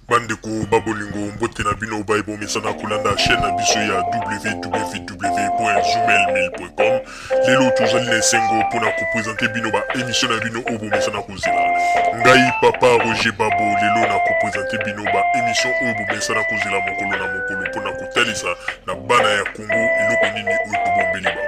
Bandeko babolingo mbote na bino baibo mesana kolanda chaîne na biso ya www.zoomel1000.com. Lelo tozali na esengo mpona kopresente bino ba émission na bino oyo bomesana kozela. Ngai papa Roger Babo lelo na kopresente bino ba émission oyo bomesana kozela mokolo na mokolo mpona kotalisa na bana ya Congo eloko nini oyo tobombeli bango.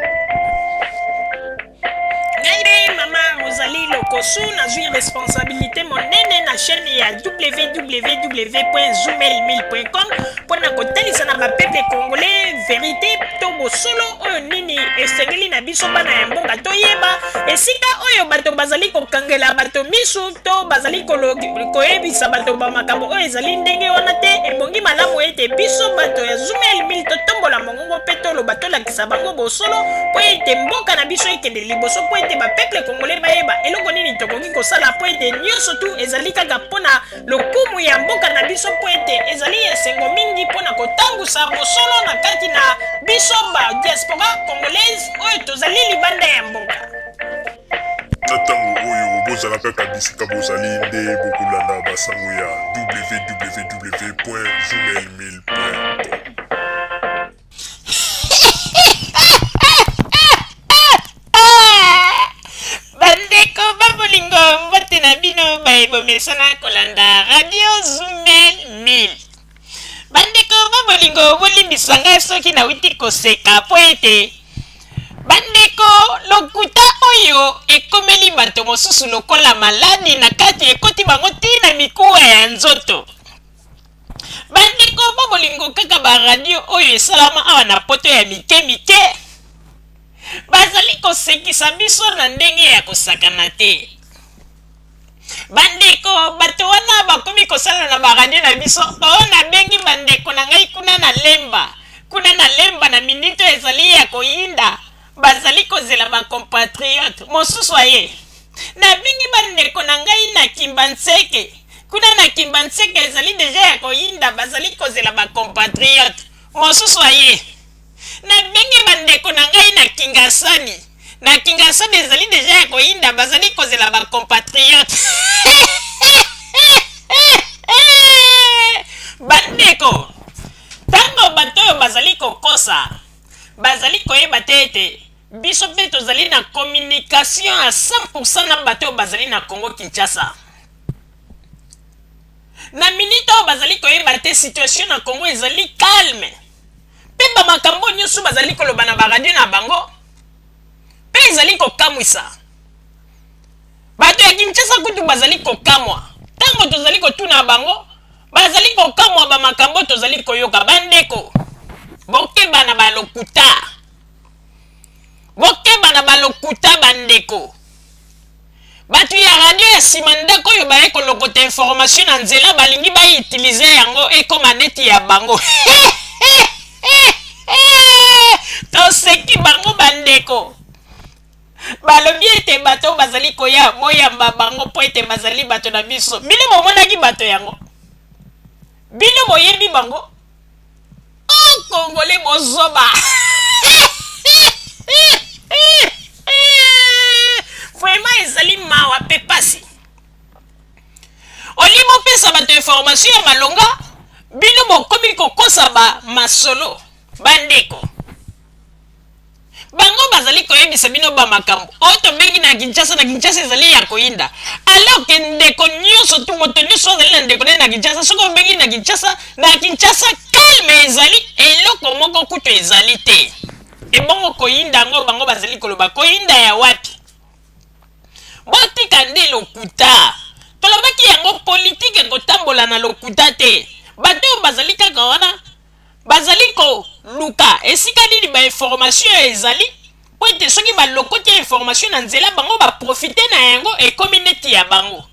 Mama Rosalie Lokosu nazwi responsabilité monene na chaîne ya www.zoomel1000.com pona kotalisa na bapeple congolais vérité to bosolo oyo nini esengeli na biso bana ya mboka toyeba esika oyo bato bazali kokangela bato misu to bazali koyebisa bato bamakambo oyo ezali ndenge wana te ebongi malamu ete biso bato ya Zoomel 1000 totombola mongongo mpe toloba tolakisa bango bosolo po ete mboka na biso ekende liboso po ete bapeple congolais bayeba eloko nini tokoki kosala po ete nyonso tu ezali kaka mpona lokumu ya mboka na biso po ete ezali esengo mingi mpona kotambusa bosolo na kati na biso ba diaspora congolaise oyo tozali libanda ya mboka. Na ntango oyo bozala kaka bisika bozali nde bokolanda basango ya www.zoomel1000.com. Bandeko babolingo mbote na bino baebomesana kolanda radio Zoomel 1000. Bandeko babolingo bolimbisanga soki nauti koseka po ete bandeko lokuta oyo ekomeli bato mosusu lokola maladi na kati ekoti bango tina mikuwa ya nzoto. Bandeko babolingo kaka ba radio oyo esalama awa na poto ya mike bazali kosekisa biso na ndenge ya kosakana te. Bandeko bato wana bakomi kosala na baradio na biso oyo nabengi bandeko na ngai kuna na lemba na minito ezali ya koyinda bazali kozela bacompatriote mosusu aye nabengi bandeko na ngai na Kimbanseke kuna na Kimbanseke ezali deja ya koyinda bazali kozela bacompatriote mosusu aye nabengi bandeko na ngai na Kingasani ezali deja ya koyinda bazali kozela bacompatriote. Bandeko tango bato oyo bazali kokosa bazali koyeba te ete biso mpe tozali na communication à 100% na bato oyo bazali na Congo Kinshasa. Na minute oyo bazali koyeba te situation na Congo ezali calme mpe bamakambo nyonso bazali koloba na baradio na bango mpe ezali kokamwisa bato ya Kinshasa kutu bazali kokamwa ntango tozali kotuna bango bazali kokamwa bamakambo tozali koyoka. Bandeko bokeba na balokuta bandeko bato ya radio ya nsima ndako oyo baye kolokota information na nzela balingi bayiutilize yango ekoma neti ya bango. Toseki bango bandeko balobi ete bato bazali koya moyamba bango po ete bazali bato na biso bino bomonaki bato yango bino boyebi bango Congolais bozoba. Vraiment ezali mawa pe pasi olimo pesa bato information ya malonga bino bokomi kokosa ba masolo. Bandeko bango bazali koyebisa bino bamakambo oyo tobengi na Kinshasa ezali ya koyinda alors ke ndeko nyonso tu moto nyonso azali na ndeko na Kinshasa soki obengi na Kinshasa calme ezali eloko moko kutu ezali te ebongo koyinda yango bango bazali koloba koyinda ya wapi botika nde lokuta tolobaki yango politike kotambola na lokuta te bato oyo bazali kaka wana bazali koluka esika nini bainformation ezali po ete soki balokoti ya information na nzela bango baprofite na yango ekomi neti ya bango.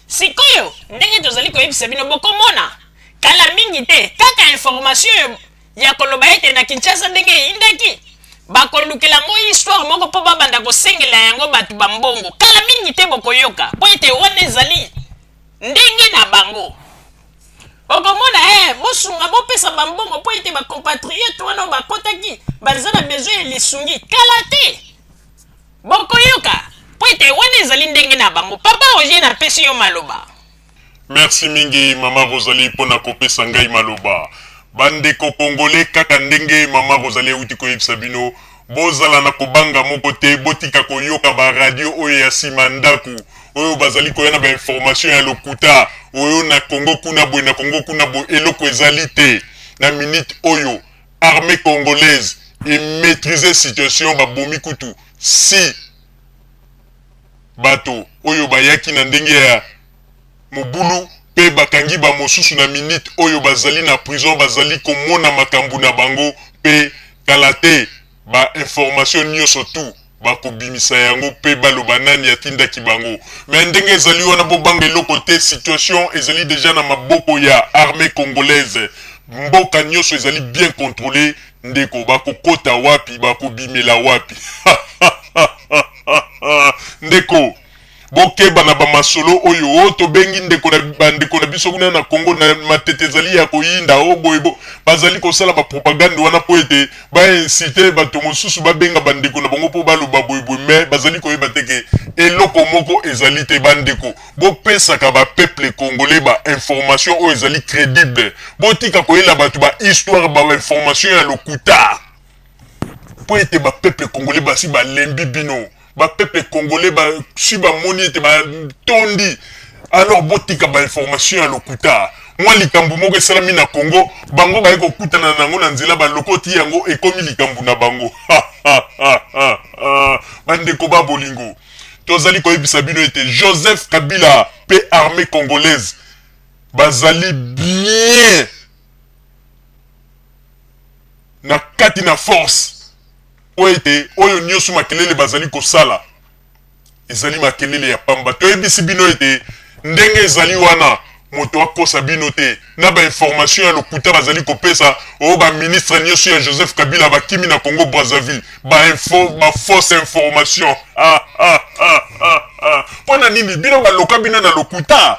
Sikoyo ndenge tozali koyebisa bino bokomona kala mingi te kaka information ya koloba ete na Kinshasa ndenge eyindaki bakolukela yango histoire moko po babanda kosengela yango bato bambongo kala mingi te bokoyoka po ete wana ezali ndenge na bango. Bokomona bosunga bopesa bambongo po ete bacompatriote wana bakotaki baza na besoin ya lisungi kala te bokoyoka po ete wana ezali ndenge na bango. Papa Roger napesi yo maloba Merci mingi Mama Rosalie pona kopesa ngai maloba. Bandeko Congolais kaka ndenge Mama Rosalie uti koyebisa bino bozala na kobanga moko te botika koyoka ba radio oyo ya sima ndaku oyo bazali koyana ba information ya lokuta oyo na Congo kuna boye na Congo kuna boye eloko ezali te na minute oyo armée congolaise et maîtriser situation ba bomi kutu si bato oyo bayaki na ndenge ya mobulu pe bakangi ba mosusu na minute oyo bazali na prison bazali komona makambu na bango pe kalate ba information nyonso tu bakobimisa yango pe baloba nani atindaki bango mais ndenge ezali wana bobanga eloko te situation ezali déjà na maboko ya armée congolaise mboka nyonso ezali bien contrôlé ndeko bakokota wapi bakobimela wapi ndeko bokeba na bamasolo oyo to bengi ndeko na bandeko na biso kuna na Congo na matete ezali ya koyinda o boyebo bazali kosala ba propagande wana po ete ba inciter bato mosusu babenga bandeko na bango po baloba boyebo mais bazali koyeba teke eloko moko ezali te bandeko bopesaka ba peuple congolais ba information oyo ezali crédible botika koyela bato ba histoire ba information ya lokuta po ete ba peuple congolais basi ba lembi bino ba peuple congolais ba si ba moni ete ba tondi alors botika ba information ya lokuta moi likambu moko esalami na Congo bango ba ekokutana nango na nzela ba lokoti yango ekomi likambu na bango bandeko ba bolingo tozali koyebisa bino ete Joseph Kabila pe armée congolaise bazali bien na kati na force oete oyo nyonso makelele bazali kosala ezali makelele ya pamba toyebisi bino ete ndenge ezali wana moto akosa bino te na ba information ya lokuta bazali kopesa o ba ministre nyonso ya Joseph Kabila bakimi na Congo Brazzaville ba fausse information pona nini bino baloka bino na lokuta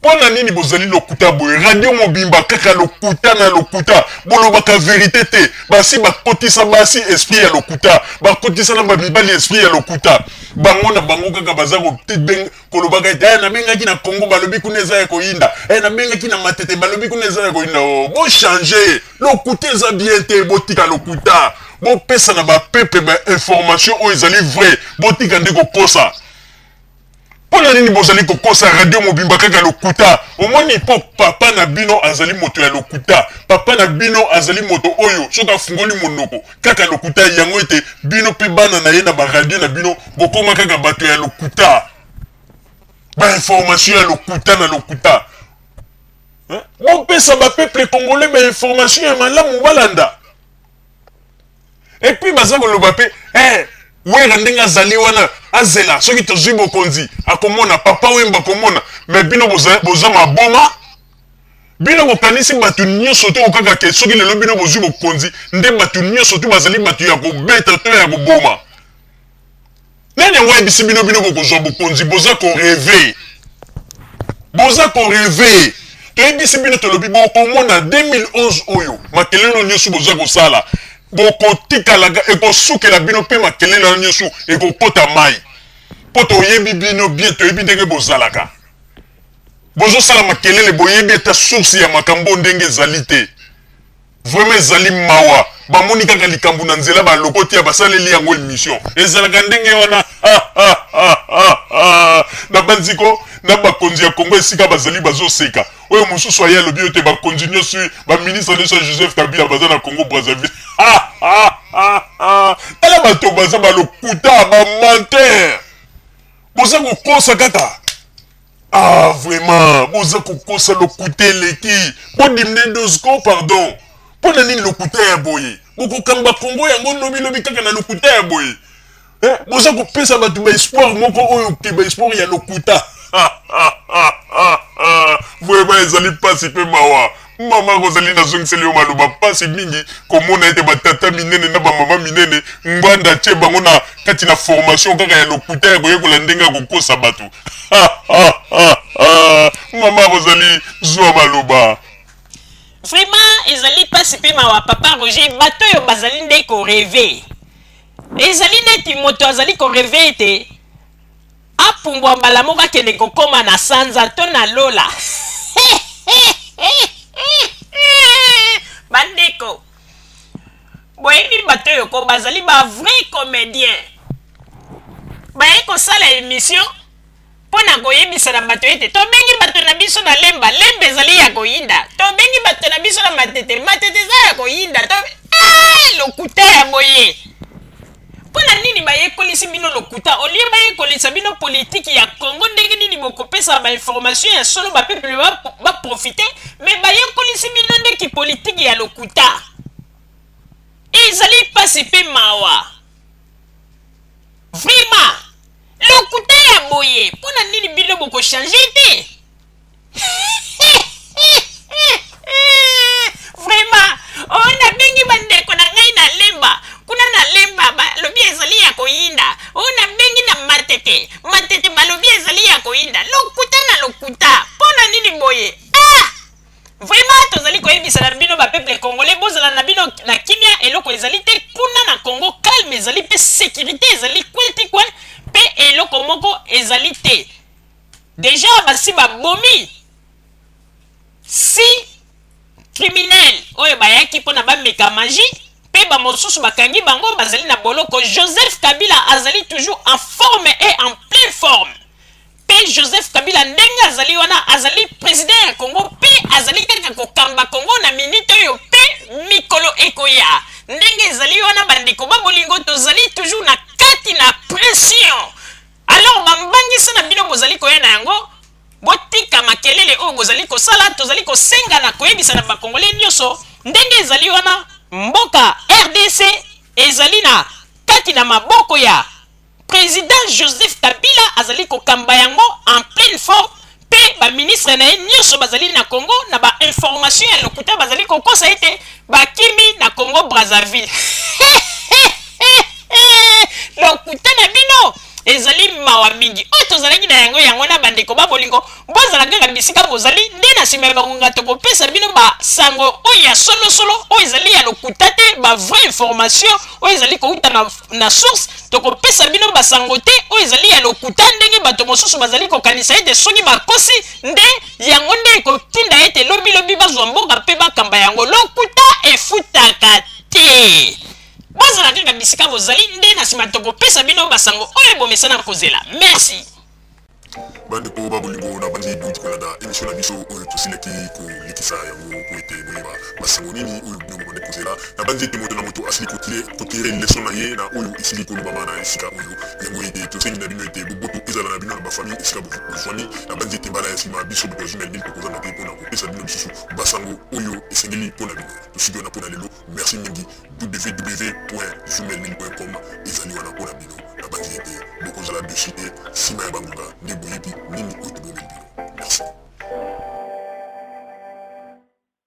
pona nini bozali lokuta boye radio mobimba kaka lokuta na lokuta bolobaka vérité te basi bakotisa basi esprit ya lokuta bakotisa na babibali esprit ya lokuta bango na bango kaka baza kolobaka ete na bengaki na Congo balobi kuna eza ya koyinda na bengaki na matete balobi kuna eza ya koyinda bo changer lokuta eza bien te botika lokuta bopesa na bapepe ba information oyo ezali vrai botika nde kokosa pona nini bozali kokosa radio mobimba kaka lokuta omoni po papa na bino azali moto ya lokuta papa na bino azali moto oyo soka fungoli monoko kaka lokuta yango ete bino pe bana na ye na ba radio na bino bokoma kaka bato ya lokuta ba information ya lokuta na lokuta bopesa ba peuple congolais ba information ya malamu balanda et puis baza koloba pe wera ndenge azali wana azela soki tozwi bokonzi akomona papa wemba komona mais bino boza maboma bino bokanisi bato nyonso to okaka ke soki lelo bino bozwi bokonzi nde bato nyonso to bazali bato ya kobeta to ya koboma nani yango yebisi bino bokozwa bokonzi boza koreve toyebisi bino tolobi bokomona 2011 oyo makelelo nyonso boza kosala bokotikalaka ekosukela bino mpe makelele nyonso ekokota mai po toyebi bino bien toyebi ndenge bozalaka bozosala makelele boyebi ata source ya makambo ndenge ezali te vraiment ezali mawa bamoni kaka likambo na nzela balokoti ya basaleli yango émission ezalaka ndenge wana na banziko na bakonzi ya Congo esika bazali bazoseka oyo mosusu aye alobi ete bakonzi nyonso baministre nyonso ya Joseph Kabila baza na Congo Brazzaville tala bato baza balokuta bamantere boza kokosa kaka vraiment boza kokosa lokuta eleki bodimne dosko pardon mpona nini lokuta ya boye bokokamba Congo yango lobilobi kaka na lokuta ya boye boza kopesa bato baespoir moko oyo ke baespoir ya lokuta vraiment ezali pasi mpe mawa mama kozali nazongiseli yo maloba pasi mingi komona ete batata minene na bamama minene ngwanda tie bango na kati na formation kaka ya lokuta ya koyekola ndenge ya kokosa bato mama kozali zwa maloba vraiment ezali pasi mpe mawa papa Roger bato oyo bazali nde koreve ezali neti moto azali koreve ete apumbwa mbala moko akende kokoma na sanza to na lola. Bandeko boyebi bato oyo ko bazali ba vrai comédien baye kosala émission mpona koyebisa na bato ete tobengi bato na biso na lemba lemba ezali ya koyinda, tobengi bato na biso na matete matete eza ya koyinda, lokuta ya boye. Mpona nini bayekolisi bino lokuta olie bayekolisa bino politiki ya Congo ndenge nini bokopesa bainformation ya solo bapeple baprofite, me bayekolisi bino ndeki politiki ya lokuta ezali pasi mpe mawa. Vraiment lokuta ya boye mpona nini bino bokochange te? Vraiment ona bengi bandeko na ngai na lemba kuna na lemba balobi ezali ya koyinda, ona bengi na matete matete balobi ezali ya koyinda, lokuta na lokuta mpona nini boye? Vraiment tozali koyebisa na bino bapeple congolais bozala na bino na kimia, eloko ezali te kuna na Congo calme ezali pe sécurité ezali kweti kwe pe eloko moko ezali te. Déjà basi babomi si criminel oyo bayaki mpona bameka magie pe bamosusu bakangi bango bazali na boloko. Joseph Kabila azali toujours en forme et en pleine forme. Pe Joseph Kabila ndenge azali wana azali président ya Congo pe azali kaka kokamba Congo na minute oyo pe mikolo ekoya ndenge ezali wana bandeko babolingo tozali toujours na kati na pression. Alors bambangisa na bino bozali koya na yango botika makelele oyo bozali kosala tozali kosenga na koyebisa na bakongole nyonso ndenge ezali wana mboka RDC ezali na kati na maboko ya président Joseph Kabila azali kokamba yango en pleine forme pe ba ministre na nyonso bazali na Congo na ba information ya lokuta bazali kokosa ete bakimi na Congo Brazzaville. Lokuta na bino ezali mawa mingi oyo tozalaki na yango na bandeko babolingo bozala kaka bisika bozali nde na nsima ya bakonga tokopesa bino basango oyo ya solosolo oyo ezali ya lokuta te ba vraie information oyo ezali kouta na source tokopesa bino basango te oyo ezali ya lokuta ndenge bato mosusu bazali kokanisa ete soki bakosi nde yango nde ekotinda ete lobilobi bazwa mboka mpe bakamba yango. Lokuta efutaka te bozala kaka bisika bozali nde na nsima tokopesa bino basango oyo bomesana kozela. Merci bandeko babolingo na bandi duti kolanda émission na biso oyo tosilaki kolekisa yango po ete boyeba basango nini oyo bino bobande kozela na bandi ete moto na moto asili kotire leson na ye na oyo esili kolobama na esika oyo yango ete tosengi na bino ete boboto ezala na bino na bafamille esika bofami na bandi ete mbala ya nsima biso boto jumel nini tokozanga te mpona kopesa bino lisusu basango oyo esengeli mpona bino tosiki wana mpona lelo. Merci mingi. www.jumelmil.com ezali wana mpona bino na bandi ete bokozala deside nsima ya bangonga nde boyebi nini